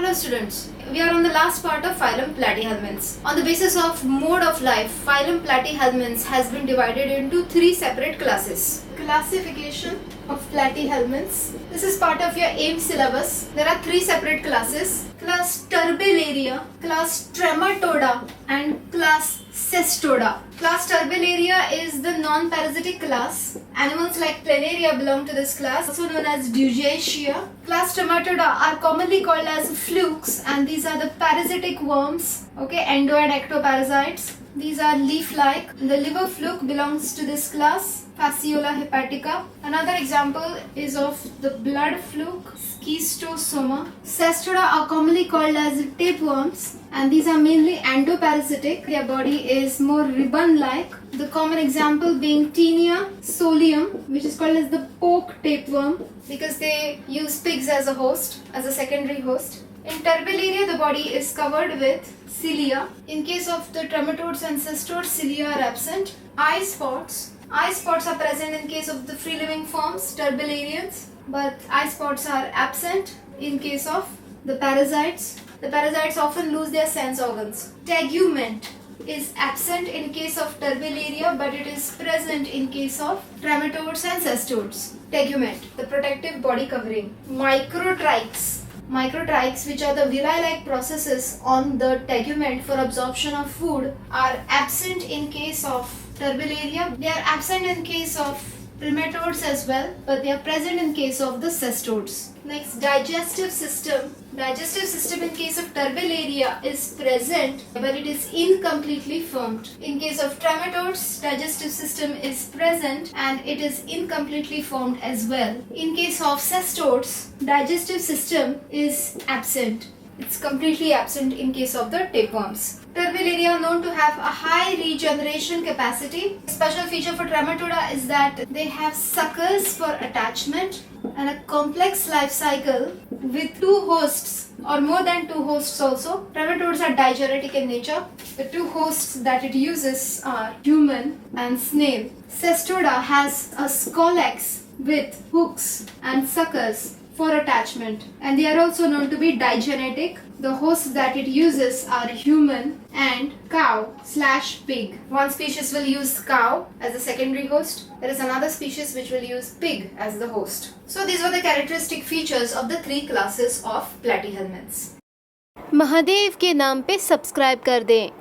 Hello students, we are on the last part of phylum Platyhelminths. On the basis of mode of life, phylum Platyhelminths has been divided into three separate classes. Classification of Platyhelminths. This is part of your AIM syllabus. There are three separate classes. Class Turbellaria, class Trematoda and class Cestoda. Class Turbellaria is the non-parasitic class. Animals like Planaria belong to this class, also known as Dugacea. Class Trematoda are commonly called as flukes, and these are the parasitic worms, endo and ectoparasites. These are leaf-like. The liver fluke belongs to this class, Fasciola hepatica. Another example is of the blood fluke, Schistosoma. Cestoda are commonly called as tapeworms, and these are mainly endoparasitic. Their body is more ribbon-like. The common example being Taenia solium, which is called as the poke tapeworm because they use pigs as a host, as a secondary host. In Turbellaria, the body is covered with cilia. In case of the trematodes and cestodes, cilia are absent. Eye spots. Eye spots are present in case of the free-living forms, Turbellarians, but eye spots are absent in case of the parasites. The parasites often lose their sense organs. Tegument is absent in case of Turbellaria, but it is present in case of trematodes and cestodes. Tegument, the protective body covering. Microtrichs. Microtrichs, which are the villi-like processes on the tegument for absorption of food, are absent in case of Turbellaria. They are absent in case of trematodes as well, but they are present in case of the cestodes. Next, digestive system. Digestive system in case of Turbellaria is present, but it is incompletely formed. In case of trematodes, digestive system is present and it is incompletely formed as well. In case of cestodes, digestive system is absent. It's completely absent in case of the tapeworms. Turbellaria are known to have a high regeneration capacity. A special feature for Trematoda is that they have suckers for attachment and a complex life cycle with two hosts or more than two hosts also. Trematodes are diuretic in nature. The two hosts that it uses are human and snail. Cestoda has a scolex with hooks and suckers for attachment, and they are also known to be digenetic. The hosts that it uses are human and cow/pig. One species will use cow as a secondary host. There is another species which will use pig as the host. So these were the characteristic features of the three classes of Platyhelminths. Mahadev के नाम पे subscribe कर दें